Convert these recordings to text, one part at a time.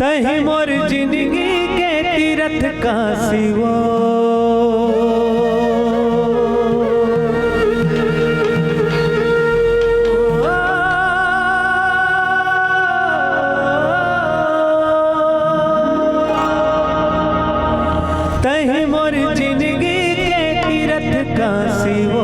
तही मोर जिंदगी के तीरथ का सिवा तही मोर जिंदगी के तीरथ का सिवा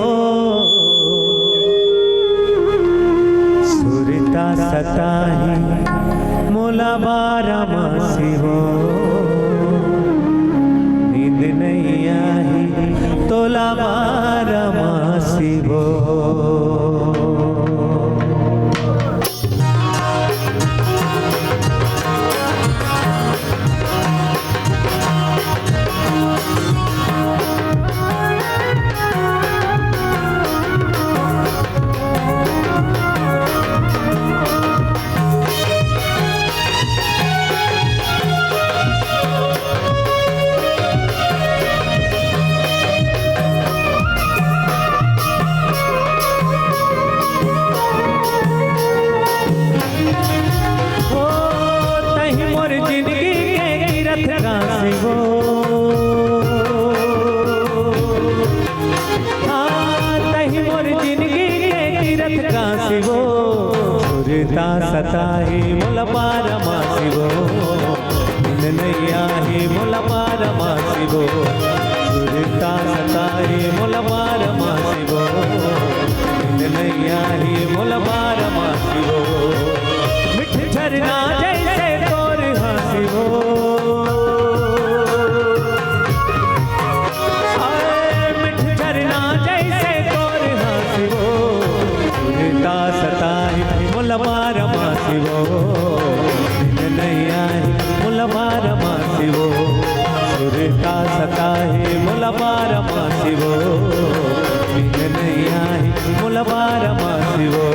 सुरता सताही मोला बारा मासी हो नींद नहीं आई तोला बारा मासी हो सुरता सताही मोला बारा मासी वो नींद नहीं आई मोला बारा मासी वो सुरता सताही मोला बारा मासी वो नींद नहीं आई मोला बारा मासी वो मिठ झरना जैसे तोर हंसी वो मिठ झरना जैसे तोर हंसी वो सुरता सताही मोला बारा मासी वो नींद नहीं आई मोला बारा मासी वो सुरता सताही मोला बारा मासी वो नींद नहीं आई मोला बारा मासी वो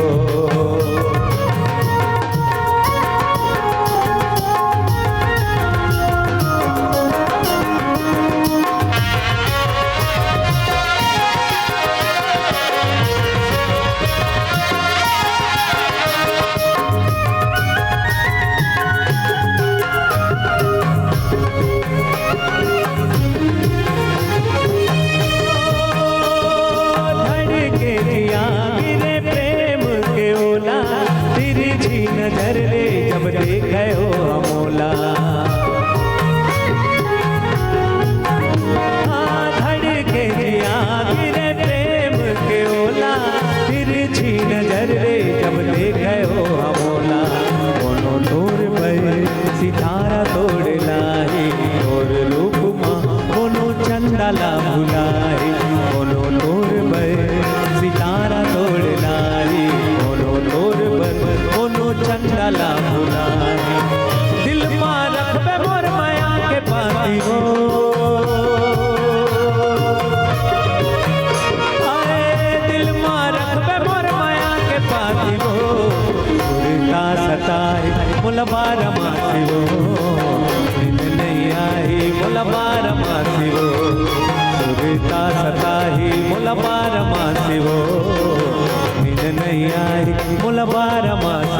नजर ले जब देखे हो अमोला धड़के दिया गिरे प्रेम के ओला तिरछी नजर ले जब देखे हो अमोला कोनो दूर पर सितारा तोड़ लाई और रूप माँ कोनो चंदला भुलाई कोनो दूर पर सितारा तोड़ लाई कोनो दूर पर चंदला भुलाई दिल मा रखबे मोर माया के पाती हो अरे दिल मा रखबे मोर माया के पाती हो सुरता सताई मोला बारा मासी हो नींद नहीं आई मोला बारा मासी हो सुरता सताई मोला बारा मासी हो नींद नहीं आई मोला बारा मासी